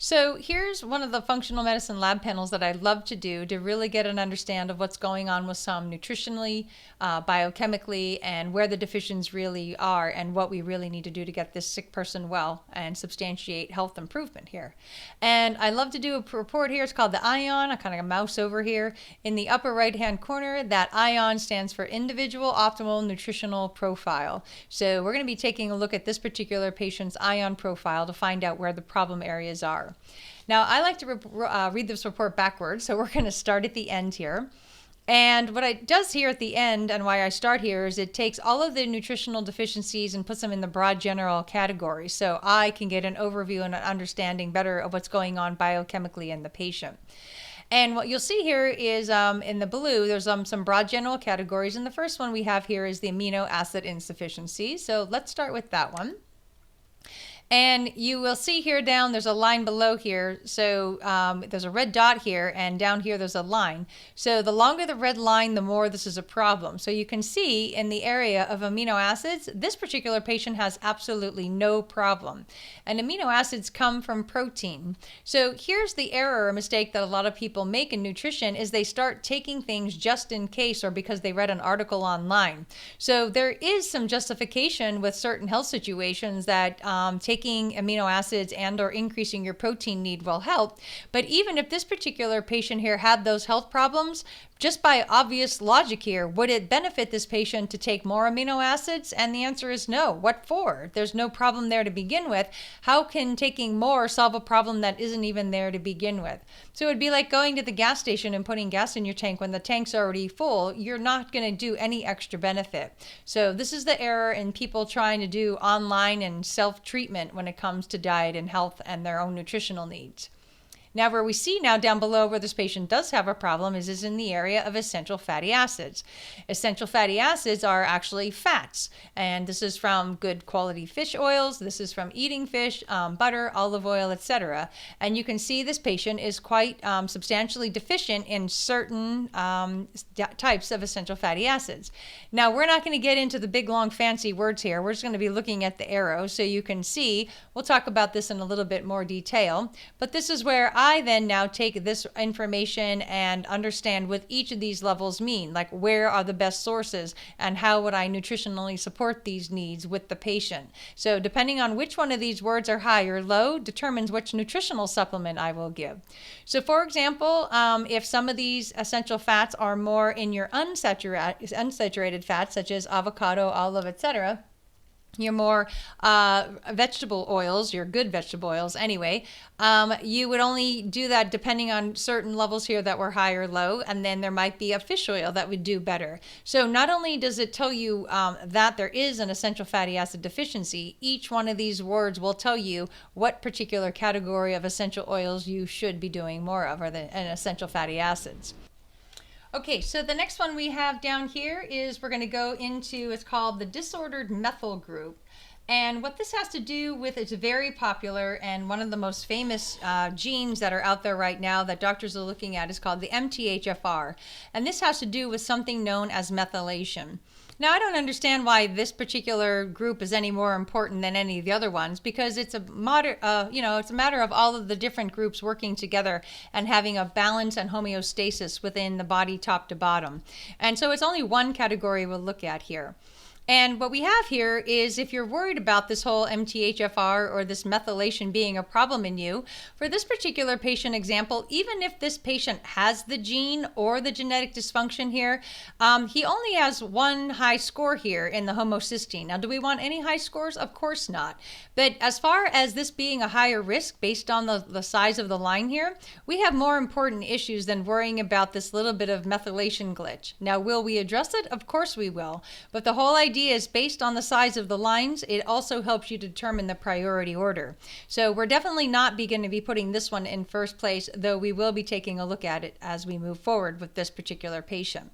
So here's one of the functional medicine lab panels that I love to do to really get an understand of what's going on with some nutritionally, biochemically, and where the deficiencies really are and what we really need to do to get this sick person well and substantiate health improvement here. And I love to do a report here. It's called the ION. I kind of mouse over here. In the upper right-hand corner, that ION stands for Individual Optimal Nutritional Profile. So we're going to be taking a look at this particular patient's ION profile to find out where the problem areas are. Now, I like to read this report backwards, so we're going to start at the end here. And what it does here at the end, and why I start here, is it takes all of the nutritional deficiencies and puts them in the broad general category, so I can get an overview and an understanding better of what's going on biochemically in the patient. And what you'll see here is in the blue, there's some broad general categories. And the first one we have here is the amino acid insufficiency. So let's start with that one. And you will see here down, there's a line below here. So there's a red dot here, and down here there's a line. So the longer the red line, the more this is a problem. So you can see in the area of amino acids, this particular patient has absolutely no problem. And amino acids come from protein. So here's the error or mistake that a lot of people make in nutrition is they start taking things just in case or because they read an article online. So there is some justification with certain health situations that taking amino acids and or increasing your protein need will help. But even if this particular patient here had those health problems, just by obvious logic here, would it benefit this patient to take more amino acids? And the answer is no. What for? There's no problem there to begin with. How can taking more solve a problem that isn't even there to begin with? So it would be like going to the gas station and putting gas in your tank when the tank's already full. You're not going to do any extra benefit. So this is the error in people trying to do online and self-treatment when it comes to diet and health and their own nutritional needs. Now, where we see now down below where this patient does have a problem is in the area of essential fatty acids. Essential fatty acids are actually fats, and this is from good quality fish oils. This is from eating fish, butter, olive oil, etc. And you can see this patient is quite substantially deficient in certain types of essential fatty acids. Now, we're not going to get into the big, long, fancy words here. We're just going to be looking at the arrow so you can see. We'll talk about this in a little bit more detail, but this is where I then now take this information and understand what each of these levels mean, like where are the best sources and how would I nutritionally support these needs with the patient. So depending on which one of these words are high or low determines which nutritional supplement I will give. So for example, if some of these essential fats are more in your unsaturated fats, such as avocado, olive, etc., your more vegetable oils, your good vegetable oils anyway, you would only do that depending on certain levels here that were high or low, and then there might be a fish oil that would do better. So not only does it tell you that there is an essential fatty acid deficiency, each one of these words will tell you what particular category of essential oils you should be doing more of, or the essential fatty acids. Okay, so the next one we have down here is we're going to go into, it's called the disordered methyl group. And what this has to do with, it's very popular, and one of the most famous genes that are out there right now that doctors are looking at is called the MTHFR. And this has to do with something known as methylation. Now, I don't understand why this particular group is any more important than any of the other ones, because it's a matter of all of the different groups working together and having a balance and homeostasis within the body top to bottom. And so it's only one category we'll look at here. And what we have here is, if you're worried about this whole MTHFR or this methylation being a problem in you, for this particular patient example, even if this patient has the gene or the genetic dysfunction here, he only has one high score here in the homocysteine. Now, do we want any high scores? Of course not. But as far as this being a higher risk based on the size of the line here, we have more important issues than worrying about this little bit of methylation glitch. Now, will we address it? Of course we will. But the whole idea is, based on the size of the lines, it also helps you determine the priority order. So we're definitely not going to be putting this one in first place, though we will be taking a look at it as we move forward with this particular patient.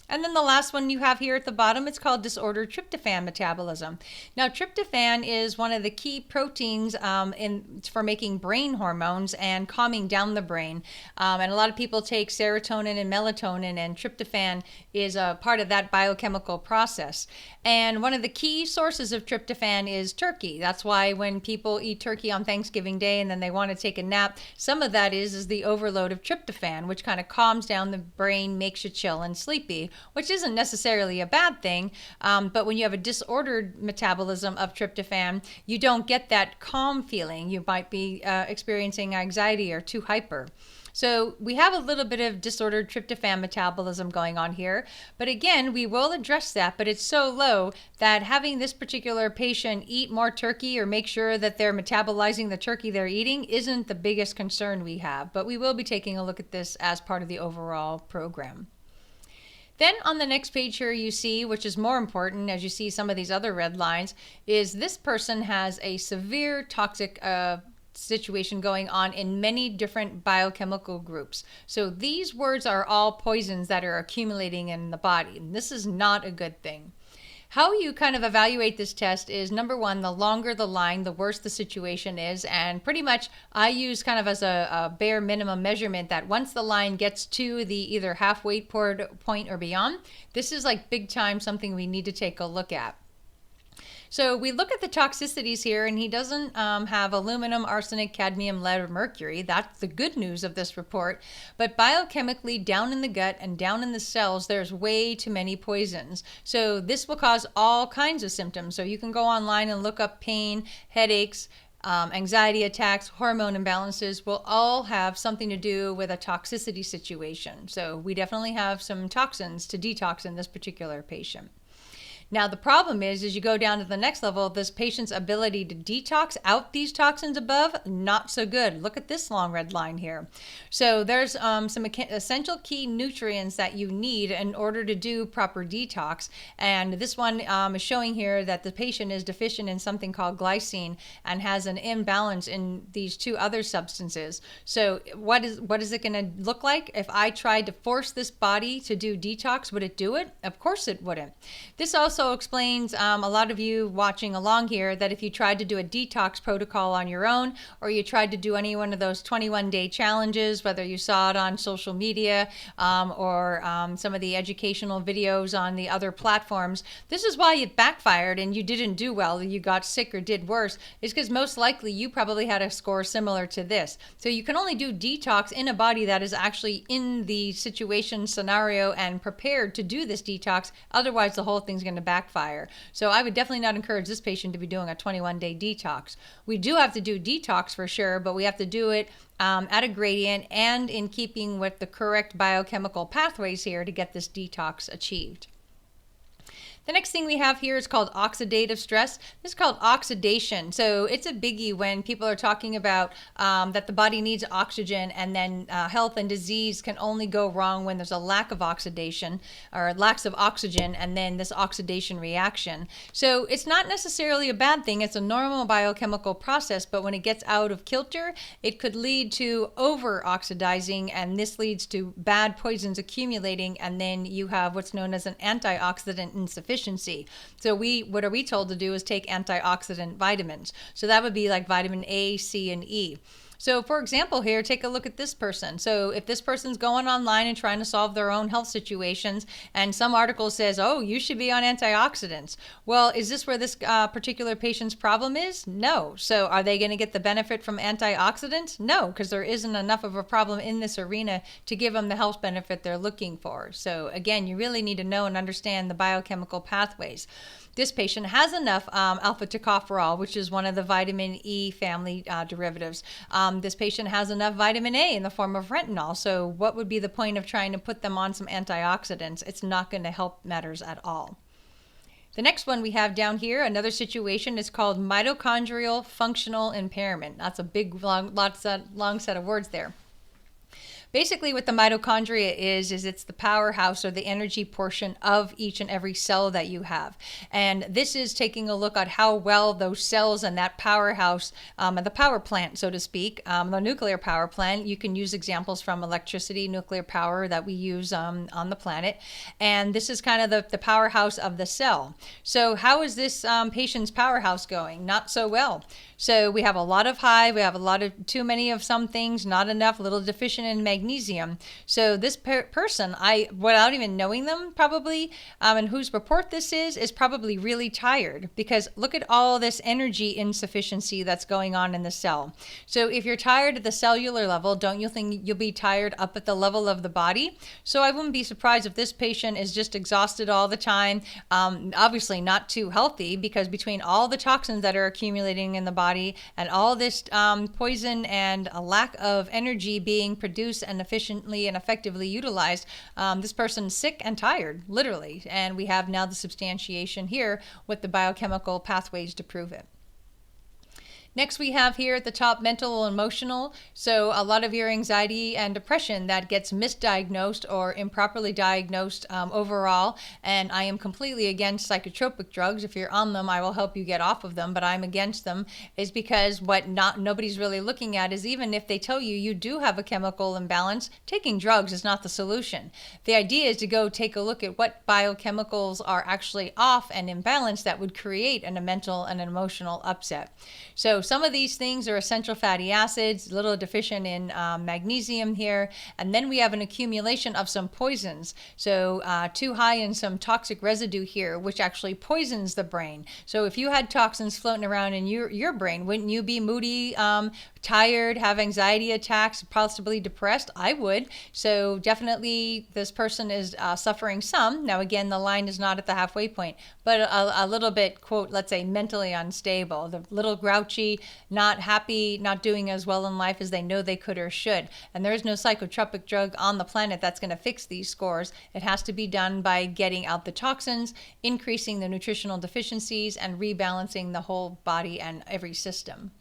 And then the last one you have here at the bottom, it's called disordered tryptophan metabolism. Now, tryptophan is one of the key proteins for making brain hormones and calming down the brain. And a lot of people take serotonin and melatonin, and tryptophan is a part of that biochemical process. And one of the key sources of tryptophan is turkey. That's why when people eat turkey on Thanksgiving Day and then they want to take a nap, some of that is the overload of tryptophan, which kind of calms down the brain, makes you chill and sleepy, which isn't necessarily a bad thing. But when you have a disordered metabolism of tryptophan, you don't get that calm feeling. You might be experiencing anxiety or too hyper. So we have a little bit of disordered tryptophan metabolism going on here. But again, we will address that, but it's so low that having this particular patient eat more turkey or make sure that they're metabolizing the turkey they're eating isn't the biggest concern we have. But we will be taking a look at this as part of the overall program. Then on the next page here you see, which is more important as you see some of these other red lines, is this person has a severe toxic situation going on in many different biochemical groups. So these words are all poisons that are accumulating in the body, and this is not a good thing. How you kind of evaluate this test is, number one, the longer the line, the worse the situation is. And pretty much I use kind of as a bare minimum measurement that once the line gets to the either halfway point or beyond, this is like big time something we need to take a look at. So we look at the toxicities here, and he doesn't have aluminum, arsenic, cadmium, lead, or mercury. That's the good news of this report. But biochemically, down in the gut and down in the cells, there's way too many poisons. So this will cause all kinds of symptoms. So you can go online and look up pain, headaches, anxiety attacks, hormone imbalances will all have something to do with a toxicity situation. So we definitely have some toxins to detox in this particular patient. Now, the problem is, as you go down to the next level, this patient's ability to detox out these toxins above, not so good. Look at this long red line here. So there's some essential key nutrients that you need in order to do proper detox. And this one is showing here that the patient is deficient in something called glycine and has an imbalance in these two other substances. So what is it going to look like? If I tried to force this body to do detox, would it do it? Of course it wouldn't. This also explains a lot of you watching along here that if you tried to do a detox protocol on your own, or you tried to do any one of those 21-day challenges, whether you saw it on social media or some of the educational videos on the other platforms, this is why it backfired and you didn't do well, you got sick or did worse, is because most likely you probably had a score similar to this. So you can only do detox in a body that is actually in the situation scenario and prepared to do this detox. Otherwise, the whole thing's going to backfire. So I would definitely not encourage this patient to be doing a 21-day detox. We do have to do detox for sure, but we have to do it at a gradient and in keeping with the correct biochemical pathways here to get this detox achieved. The next thing we have here is called oxidative stress. This is called oxidation. So it's a biggie when people are talking about that the body needs oxygen, and then health and disease can only go wrong when there's a lack of oxidation or lack of oxygen, and then this oxidation reaction. So it's not necessarily a bad thing. It's a normal biochemical process, but when it gets out of kilter, it could lead to over-oxidizing, and this leads to bad poisons accumulating, and then you have what's known as an antioxidant insufficiency. So what are we told to do is take antioxidant vitamins. So that would be like vitamin A, C, and E. So for example here, take a look at this person. So if this person's going online and trying to solve their own health situations, and some article says, oh, you should be on antioxidants. Well, is this where this particular patient's problem is? No. So are they going to get the benefit from antioxidants? No, because there isn't enough of a problem in this arena to give them the health benefit they're looking for. So again, you really need to know and understand the biochemical pathways. This patient has enough alpha tocopherol, which is one of the vitamin E family derivatives. This patient has enough vitamin A in the form of retinol. So what would be the point of trying to put them on some antioxidants? It's not going to help matters at all. The next one we have down here, another situation, is called mitochondrial functional impairment. That's a big, long set of words there. Basically, what the mitochondria is it's the powerhouse or the energy portion of each and every cell that you have. And this is taking a look at how well those cells and that powerhouse, and the power plant, so to speak, the nuclear power plant. You can use examples from electricity, nuclear power that we use on the planet. And this is kind of the powerhouse of the cell. So how is this patient's powerhouse going? Not so well. So we have a lot of high, we have a lot of too many of some things, not enough, a little deficient in magnesium. So this person, without even knowing them probably, and whose report this is probably really tired, because look at all this energy insufficiency that's going on in the cell. So if you're tired at the cellular level, don't you think you'll be tired up at the level of the body? So I wouldn't be surprised if this patient is just exhausted all the time, obviously not too healthy, because between all the toxins that are accumulating in the body and all this poison and a lack of energy being produced and efficiently and effectively utilized, this person's sick and tired, literally. And we have now the substantiation here with the biochemical pathways to prove it. Next, we have here at the top mental and emotional. So a lot of your anxiety and depression that gets misdiagnosed or improperly diagnosed overall. And I am completely against psychotropic drugs. If you're on them, I will help you get off of them, but I'm against them, is because what nobody's really looking at is, even if they tell you you do have a chemical imbalance, taking drugs is not the solution. The idea is to go take a look at what biochemicals are actually off and imbalanced that would create a mental and an emotional upset. So some of these things are essential fatty acids, a little deficient in magnesium here, and then we have an accumulation of some poisons. So too high in some toxic residue here, which actually poisons the brain. So if you had toxins floating around in your brain, wouldn't you be moody, tired, have anxiety attacks, possibly depressed? I would. So definitely this person is suffering some. Now again, the line is not at the halfway point, but a little bit, quote, let's say mentally unstable, the little grouchy, not happy, not doing as well in life as they know they could or should. And there is no psychotropic drug on the planet that's going to fix these scores. It has to be done by getting out the toxins, increasing the nutritional deficiencies, and rebalancing the whole body and every system.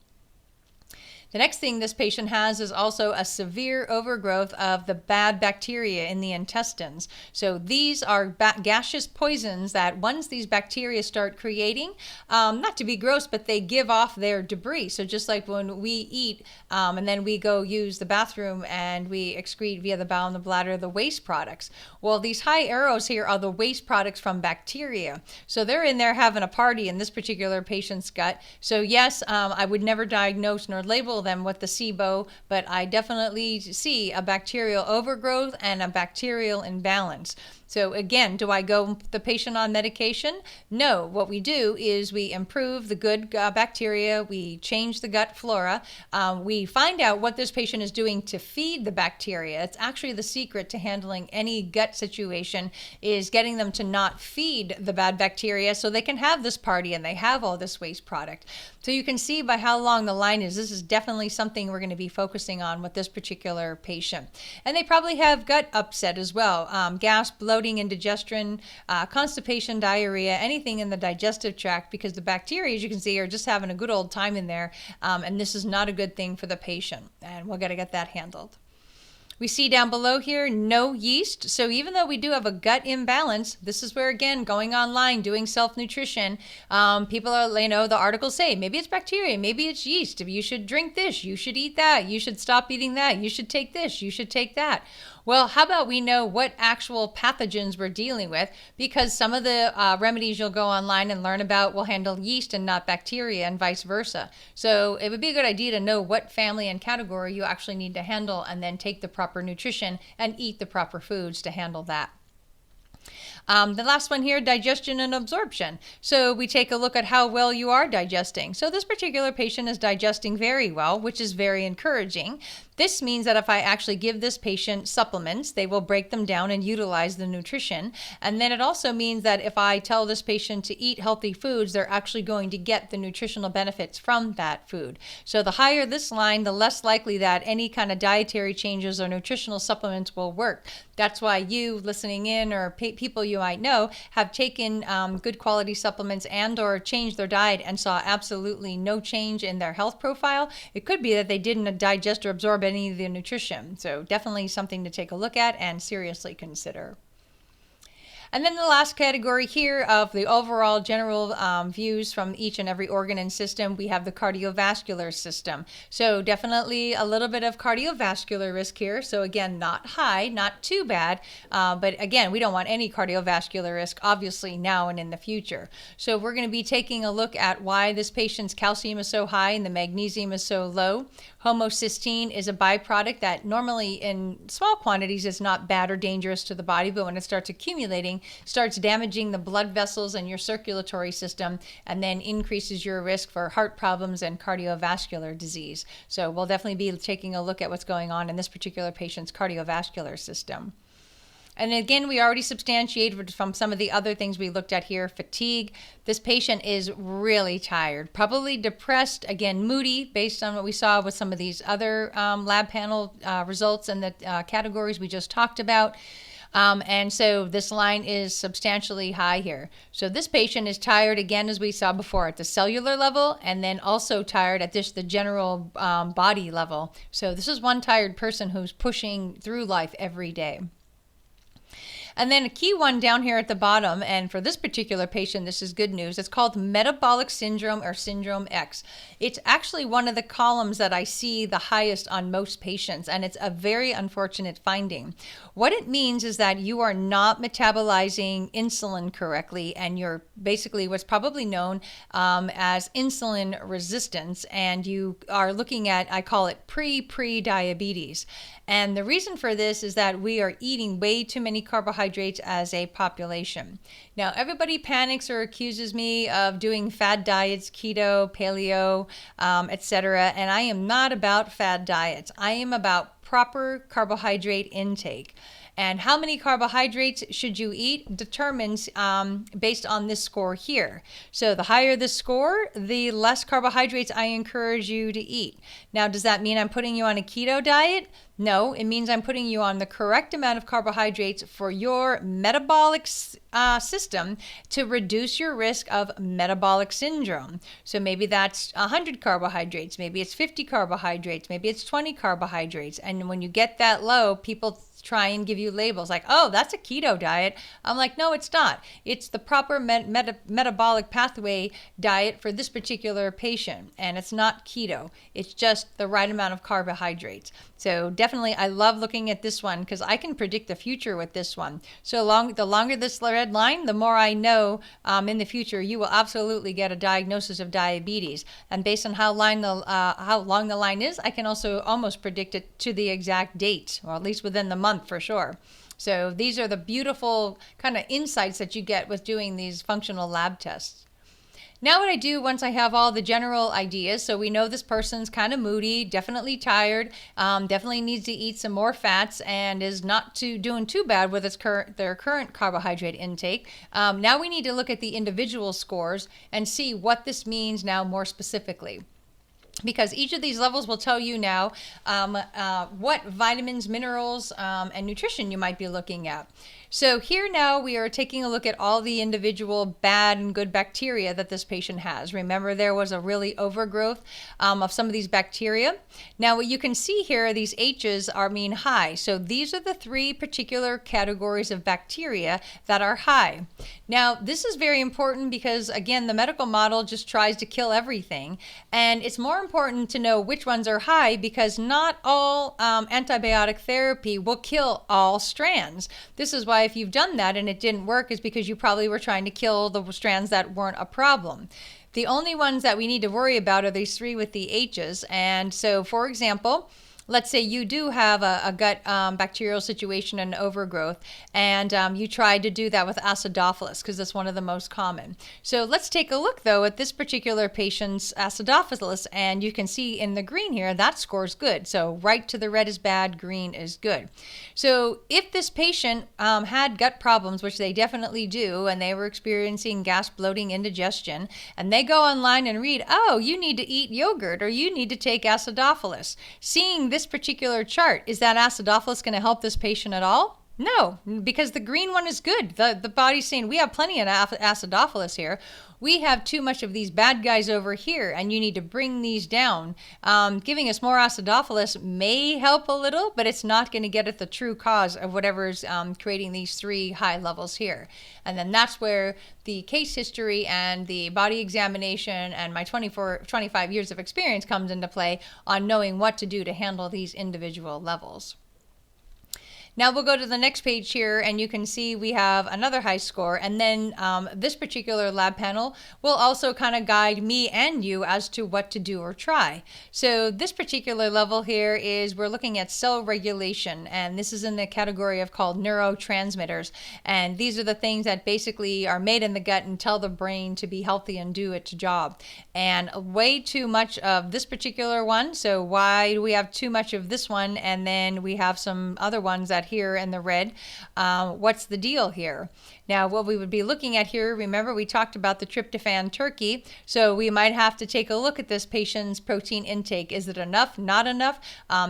The next thing this patient has is also a severe overgrowth of the bad bacteria in the intestines. So these are gaseous poisons that once these bacteria start creating, not to be gross, but they give off their debris. So just like when we eat and then we go use the bathroom and we excrete via the bowel and the bladder the waste products. Well, these high arrows here are the waste products from bacteria. So they're in there having a party in this particular patient's gut. So yes, I would never diagnose nor label them with the SIBO, but I definitely see a bacterial overgrowth and a bacterial imbalance. So again, do I go the patient on medication? No. What we do is we improve the good bacteria, we change the gut flora, we find out what this patient is doing to feed the bacteria. It's actually the secret to handling any gut situation, is getting them to not feed the bad bacteria so they can have this party and they have all this waste product. So you can see by how long the line is, this is definitely something we're going to be focusing on with this particular patient. And they probably have gut upset as well, gas, bloating, indigestion, constipation, diarrhea, anything in the digestive tract, because the bacteria, as you can see, are just having a good old time in there. And this is not a good thing for the patient. And we'll got to get that handled. We see down below here, no yeast. So even though we do have a gut imbalance, this is where, again, going online, doing self-nutrition, people are, the articles say, maybe it's bacteria, maybe it's yeast. You should drink this, you should eat that, you should stop eating that, you should take this, you should take that. Well, how about we know what actual pathogens we're dealing with? Because some of the remedies you'll go online and learn about will handle yeast and not bacteria, and vice versa. So it would be a good idea to know what family and category you actually need to handle, and then take the proper nutrition and eat the proper foods to handle that. The last one here, digestion and absorption. So we take a look at how well you are digesting. So this particular patient is digesting very well, which is very encouraging. This means that if I actually give this patient supplements, they will break them down and utilize the nutrition. And then it also means that if I tell this patient to eat healthy foods, they're actually going to get the nutritional benefits from that food. So the higher this line, the less likely that any kind of dietary changes or nutritional supplements will work. That's why you listening in, or people people you might know have taken good quality supplements and or changed their diet and saw absolutely no change in their health profile. It could be that they didn't digest or absorb any of the nutrition. So definitely something to take a look at and seriously consider. And then the last category here of the overall general views from each and every organ and system, we have the cardiovascular system. So definitely a little bit of cardiovascular risk here. So again, not high, not too bad. But again, we don't want any cardiovascular risk, obviously, now and in the future. So we're going to be taking a look at why this patient's calcium is so high and the magnesium is so low. Homocysteine is a byproduct that normally in small quantities is not bad or dangerous to the body, but when it starts accumulating, starts damaging the blood vessels and your circulatory system, and then increases your risk for heart problems and cardiovascular disease. So we'll definitely be taking a look at what's going on in this particular patient's cardiovascular system. And again, we already substantiated from some of the other things we looked at here, fatigue. This patient is really tired, probably depressed, again, moody, based on what we saw with some of these other lab panel results and the categories we just talked about. And so this line is substantially high here. So this patient is tired, again, as we saw before, at the cellular level, and then also tired at the general body level. So this is one tired person who's pushing through life every day. And then a key one down here at the bottom, and for this particular patient, this is good news. It's called metabolic syndrome or syndrome X. It's actually one of the columns that I see the highest on most patients, and it's a very unfortunate finding. What it means is that you are not metabolizing insulin correctly, and you're basically what's probably known as insulin resistance, and you are looking at, I call it pre-diabetes. And the reason for this is that we are eating way too many carbohydrates as a population. Now, everybody panics or accuses me of doing fad diets, keto, paleo, etc. And I am not about fad diets. I am about proper carbohydrate intake. And how many carbohydrates should you eat determines based on this score here. So the higher the score, the less carbohydrates I encourage you to eat. Now, does that mean I'm putting you on a keto diet? No, it means I'm putting you on the correct amount of carbohydrates for your metabolic system to reduce your risk of metabolic syndrome. So maybe that's 100 carbohydrates, maybe it's 50 carbohydrates, maybe it's 20 carbohydrates. And when you get that low, people try and give you labels like, oh, that's a keto diet. I'm like, no, it's not. It's the proper metabolic pathway diet for this particular patient. And it's not keto. It's just the right amount of carbohydrates. So definitely, I love looking at this one because I can predict the future with this one. So the longer this red line, the more I know in the future you will absolutely get a diagnosis of diabetes. And based on how long the line is, I can also almost predict it to the exact date, or at least within the month for sure. So these are the beautiful kind of insights that you get with doing these functional lab tests. Now what I do once I have all the general ideas, so we know this person's kind of moody, definitely tired, definitely needs to eat some more fats, and is not doing too bad with their current carbohydrate intake. Now we need to look at the individual scores and see what this means now more specifically. Because each of these levels will tell you now what vitamins, minerals, and nutrition you might be looking at. So here now we are taking a look at all the individual bad and good bacteria that this patient has. Remember, there was a really overgrowth of some of these bacteria. Now what you can see here, these H's mean high. So these are the three particular categories of bacteria that are high. Now this is very important because, again, the medical model just tries to kill everything. And it's more important to know which ones are high because not all antibiotic therapy will kill all strands. This is why if you've done that and it didn't work is because you probably were trying to kill the strands that weren't a problem. The only ones that we need to worry about are these three with the H's. And so, for example, let's say you do have a gut bacterial situation and overgrowth, and you tried to do that with acidophilus because that's one of the most common. So let's take a look, though, at this particular patient's acidophilus, and you can see in the green here, that score's good. So right to the red is bad, green is good. So if this patient had gut problems, which they definitely do, and they were experiencing gas, bloating, indigestion, and they go online and read, oh, you need to eat yogurt or you need to take acidophilus. Seeing this particular chart, is that acidophilus going to help this patient at all? No, because the green one is good. The body's saying we have plenty of acidophilus here. We have too much of these bad guys over here, and you need to bring these down. Giving us more acidophilus may help a little, but it's not going to get at the true cause of whatever's creating these 3 high levels here. And then that's where the case history and the body examination and my 25 years of experience comes into play on knowing what to do to handle these individual levels. Now we'll go to the next page here, and you can see we have another high score, and then this particular lab panel will also kind of guide me and you as to what to do or try. So this particular level here is we're looking at cell regulation, and this is in the category of called neurotransmitters, and these are the things that basically are made in the gut and tell the brain to be healthy and do its job. And way too much of this particular one, so why do we have too much of this one, and then we have some other ones that here in the red. What's the deal here? Now, what we would be looking at here, remember we talked about the tryptophan turkey, so we might have to take a look at this patient's protein intake. Is it enough? Not enough?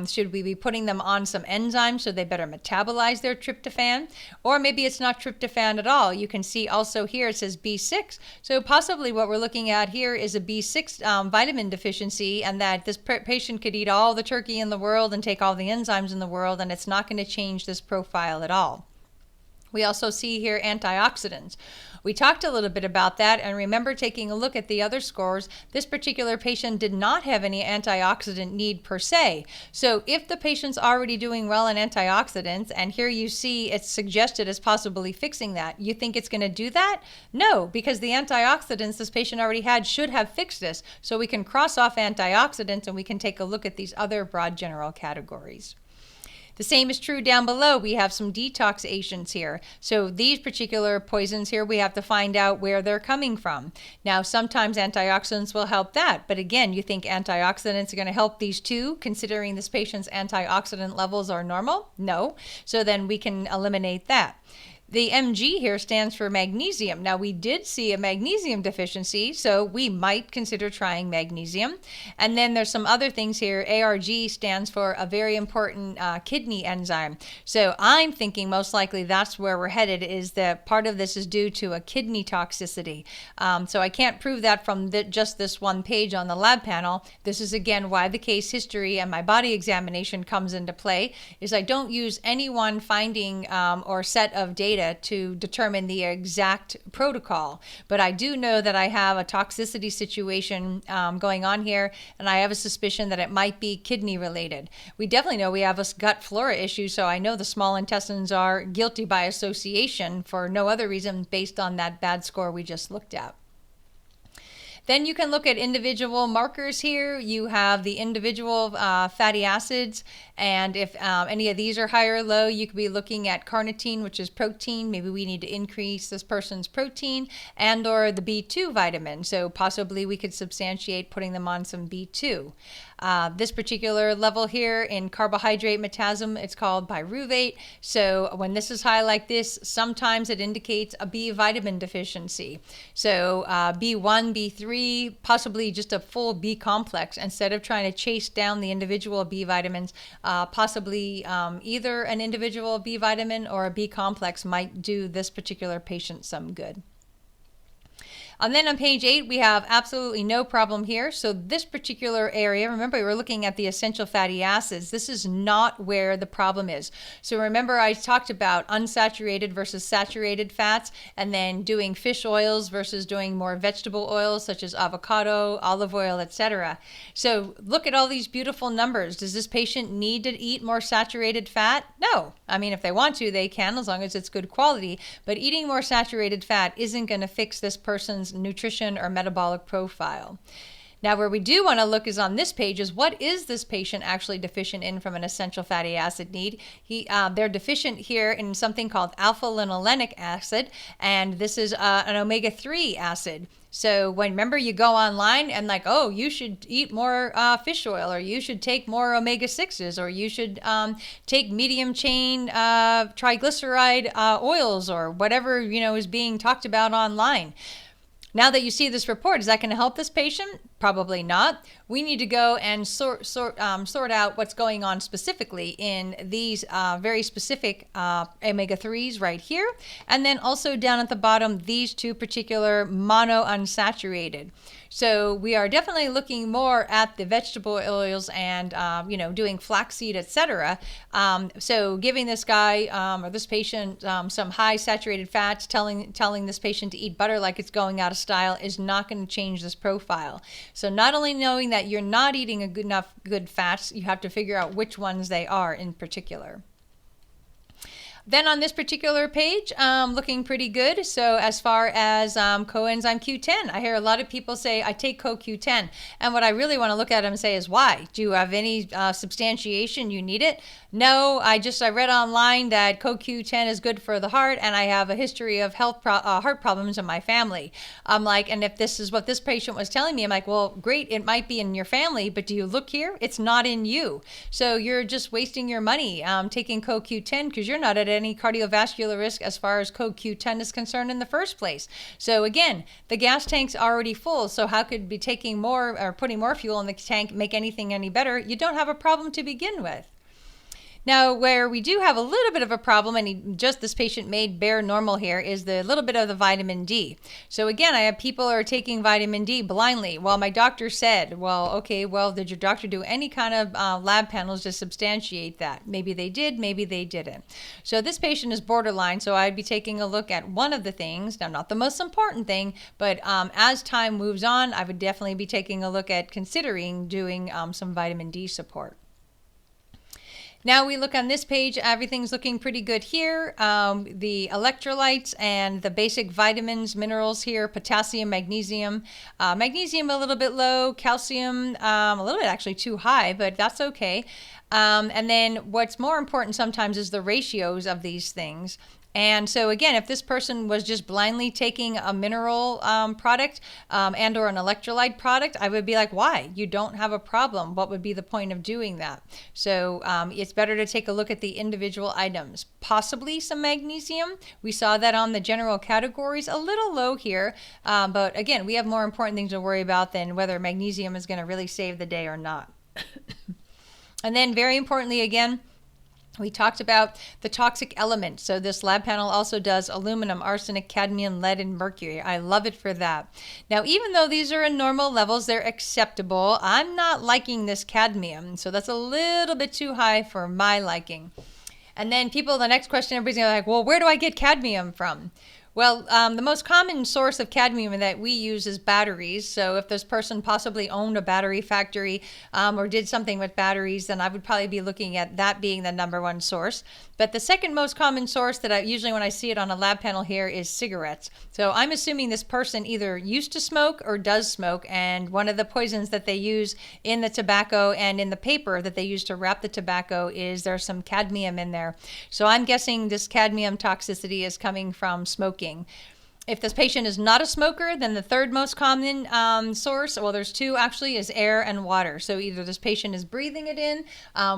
Should we be putting them on some enzymes so they better metabolize their tryptophan? Or maybe it's not tryptophan at all. You can see also here it says B6, so possibly what we're looking at here is a B6 vitamin deficiency, and that this patient could eat all the turkey in the world and take all the enzymes in the world, and it's not going to change this profile at all. We also see here antioxidants. We talked a little bit about that, and remember taking a look at the other scores, this particular patient did not have any antioxidant need per se. So if the patient's already doing well in antioxidants, and here you see it's suggested as possibly fixing that, you think it's going to do that? No, because the antioxidants this patient already had should have fixed this. So we can cross off antioxidants, and we can take a look at these other broad general categories. The same is true down below. We have some detox agents here. So these particular poisons here, we have to find out where they're coming from. Now, sometimes antioxidants will help that. But again, you think antioxidants are going to help these too, considering this patient's antioxidant levels are normal? No. So then we can eliminate that. The Mg here stands for magnesium. Now, we did see a magnesium deficiency, so we might consider trying magnesium. And then there's some other things here. ARG stands for a very important kidney enzyme. So I'm thinking most likely that's where we're headed, is that part of this is due to a kidney toxicity. So I can't prove that from just this one page on the lab panel. This is, again, why the case history and my body examination comes into play, is I don't use any one finding or set of data to determine the exact protocol. But I do know that I have a toxicity situation going on here, and I have a suspicion that it might be kidney related. We definitely know we have a gut flora issue, so I know the small intestines are guilty by association for no other reason based on that bad score we just looked at. Then you can look at individual markers here. You have the individual fatty acids, and if any of these are high or low, you could be looking at carnitine, which is protein. Maybe we need to increase this person's protein, and or the B2 vitamin. So possibly we could substantiate putting them on some B2. This particular level here in carbohydrate metabolism, it's called pyruvate. So when this is high like this, sometimes it indicates a B vitamin deficiency. So B1, B3, possibly just a full B complex. Instead of trying to chase down the individual B vitamins, possibly either an individual B vitamin or a B complex might do this particular patient some good. And then on page 8, we have absolutely no problem here. So this particular area, remember we were looking at the essential fatty acids. This is not where the problem is. So remember I talked about unsaturated versus saturated fats, and then doing fish oils versus doing more vegetable oils such as avocado, olive oil, etc. So look at all these beautiful numbers. Does this patient need to eat more saturated fat? No. I mean, if they want to, they can, as long as it's good quality. But eating more saturated fat isn't going to fix this person's nutrition or metabolic profile. Now, where we do want to look is on this page is what is this patient actually deficient in from an essential fatty acid need? They're deficient here in something called alpha-linolenic acid, and this is an omega-3 acid. So remember you go online and like, oh, you should eat more fish oil, or you should take more omega-6s, or you should take medium chain triglyceride oils, or whatever is being talked about online. Now that you see this report, is that going to help this patient? Probably not. We need to go and sort out what's going on specifically in these very specific omega-3s right here. And then also down at the bottom, these two particular monounsaturated. So we are definitely looking more at the vegetable oils and, doing flaxseed, etc. So giving this guy or this patient some high saturated fats, telling this patient to eat butter like it's going out of style is not going to change this profile. So not only knowing that you're not eating enough good fats, you have to figure out which ones they are in particular. Then on this particular page, looking pretty good. So as far as coenzyme Q10, I hear a lot of people say, I take CoQ10. And what I really want to look at and say is, why? Do you have any substantiation you need it? No, I read online that CoQ10 is good for the heart, and I have a history of heart problems in my family. I'm like, and if this is what this patient was telling me, I'm like, well, great, it might be in your family, but do you look here? It's not in you. So you're just wasting your money taking CoQ10 because you're not at any cardiovascular risk as far as CoQ10 is concerned in the first place. So again, the gas tank's already full, so how could be taking more or putting more fuel in the tank make anything any better? You don't have a problem to begin with. Now, where we do have a little bit of a problem, and this patient made bare normal here, is the little bit of the vitamin D. So again, I have people who are taking vitamin D blindly. Well, my doctor said, well, okay, well, did your doctor do any kind of lab panels to substantiate that? Maybe they did, maybe they didn't. So this patient is borderline, so I'd be taking a look at one of the things, now not the most important thing, but as time moves on, I would definitely be taking a look at considering doing some vitamin D support. Now we look on this page, everything's looking pretty good here. The electrolytes and the basic vitamins, minerals here, potassium, magnesium. Magnesium a little bit low, calcium a little bit actually too high, but that's okay. And then what's more important sometimes is the ratios of these things. And so again, if this person was just blindly taking a mineral product and or an electrolyte product, I would be like, why? You don't have a problem. What would be the point of doing that? So it's better to take a look at the individual items. Possibly some magnesium. We saw that on the general categories, a little low here. But again, we have more important things to worry about than whether magnesium is going to really save the day or not. And then very importantly, again, we talked about the toxic elements. So this lab panel also does aluminum, arsenic, cadmium, lead, and mercury. I love it for that. Now, even though these are in normal levels, they're acceptable. I'm not liking this cadmium. So that's a little bit too high for my liking. And then the next question, everybody's gonna be like, well, where do I get cadmium from? Well, the most common source of cadmium that we use is batteries. So if this person possibly owned a battery factory or did something with batteries, then I would probably be looking at that being the number one source. But the second most common source that usually when I see it on a lab panel here is cigarettes. So I'm assuming this person either used to smoke or does smoke. And one of the poisons that they use in the tobacco and in the paper that they use to wrap the tobacco is there's some cadmium in there. So I'm guessing this cadmium toxicity is coming from smoking. If this patient is not a smoker, then the third most common source, well, there's two actually, is air and water. So either this patient is breathing it in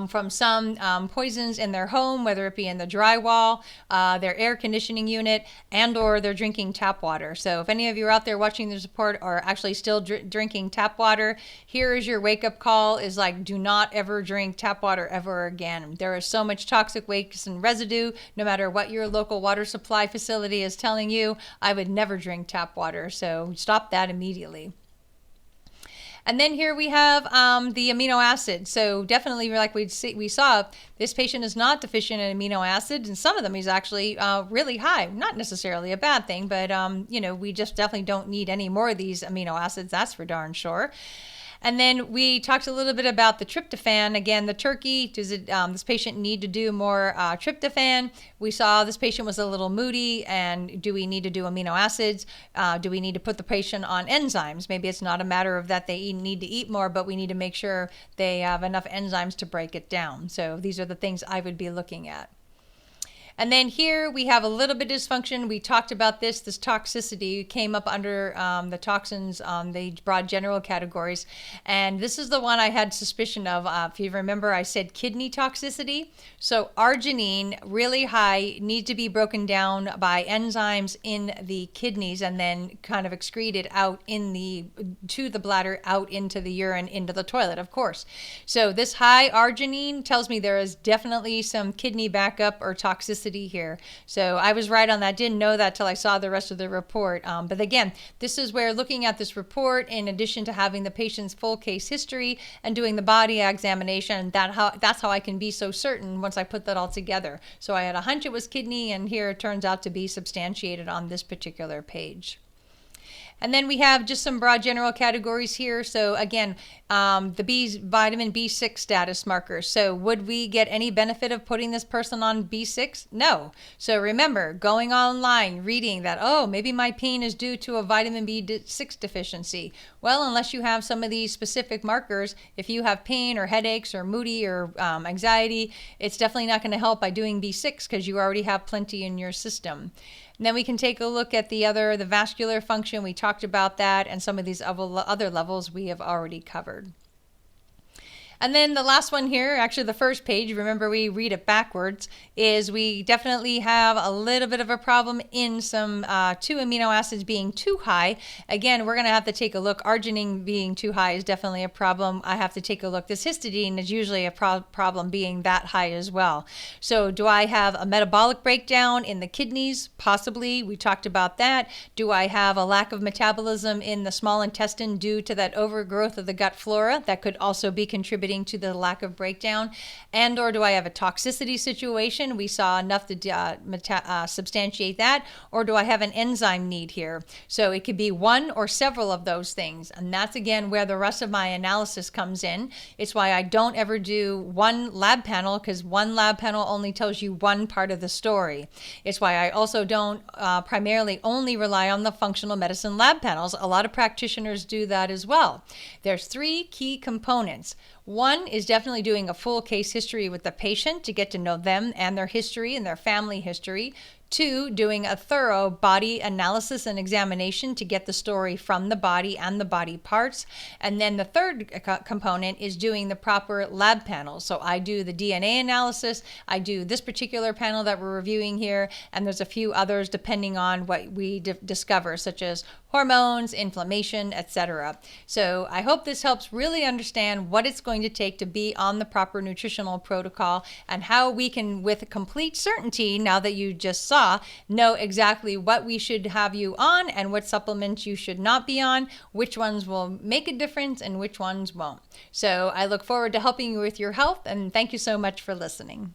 from some poisons in their home, whether it be in the drywall, their air conditioning unit, and or they're drinking tap water. So if any of you are out there watching this report are actually still drinking tap water, here is your wake-up call, is like, do not ever drink tap water ever again. There is so much toxic waste and residue, no matter what your local water supply facility is telling you. I would never drink tap water, so stop that immediately. And then here we have the amino acids. So definitely, like we saw, this patient is not deficient in amino acids, and some of them is actually really high. Not necessarily a bad thing, but we just definitely don't need any more of these amino acids. That's for darn sure. And then we talked a little bit about the tryptophan. Again, the turkey, does this patient need to do more tryptophan? We saw this patient was a little moody, and do we need to do amino acids? Do we need to put the patient on enzymes? Maybe it's not a matter of that they need to eat more, but we need to make sure they have enough enzymes to break it down. So these are the things I would be looking at. And then here we have a little bit of dysfunction. We talked about this toxicity came up under the toxins, the broad general categories. And this is the one I had suspicion of. If you remember, I said kidney toxicity. So arginine, really high, need to be broken down by enzymes in the kidneys and then kind of excreted out to the bladder, out into the urine, into the toilet, of course. So this high arginine tells me there is definitely some kidney backup or toxicity here. So I was right on that. Didn't know that till I saw the rest of the report. But again, this is where looking at this report, in addition to having the patient's full case history and doing the body examination, that's how I can be so certain once I put that all together. So I had a hunch it was kidney, and here it turns out to be substantiated on this particular page. And then we have just some broad general categories here. So again, the vitamin B6 status markers. So would we get any benefit of putting this person on B6? No. So remember, going online, reading that, oh, maybe my pain is due to a vitamin B6 deficiency. Well, unless you have some of these specific markers, if you have pain or headaches or moody or anxiety, it's definitely not going to help by doing B6 because you already have plenty in your system. And then we can take a look at the vascular function. We talked about that, and some of these other levels we have already covered. And then the last one here, actually the first page, remember we read it backwards, is we definitely have a little bit of a problem in some 2 amino acids being too high. Again, we're going to have to take a look. Arginine being too high is definitely a problem. I have to take a look. This histidine is usually a problem being that high as well. So do I have a metabolic breakdown in the kidneys? Possibly. We talked about that. Do I have a lack of metabolism in the small intestine due to that overgrowth of the gut flora? That could also be contributing to the lack of breakdown. And or do I have a toxicity situation? We saw enough to substantiate that. Or do I have an enzyme need here? So it could be one or several of those things. And that's again where the rest of my analysis comes in. It's why I don't ever do one lab panel, because one lab panel only tells you one part of the story. It's why I also don't primarily only rely on the functional medicine lab panels. A lot of practitioners do that as well. There's 3 key components. One is definitely doing a full case history with the patient to get to know them and their history and their family history. 2, doing a thorough body analysis and examination to get the story from the body and the body parts. And then the third component is doing the proper lab panels. So I do the DNA analysis, I do this particular panel that we're reviewing here, and there's a few others depending on what we discover, such as hormones, inflammation, etc. So I hope this helps really understand what it's going to take to be on the proper nutritional protocol and how we can, with complete certainty, now that you just saw, know exactly what we should have you on and what supplements you should not be on, which ones will make a difference and which ones won't. So I look forward to helping you with your health, and thank you so much for listening.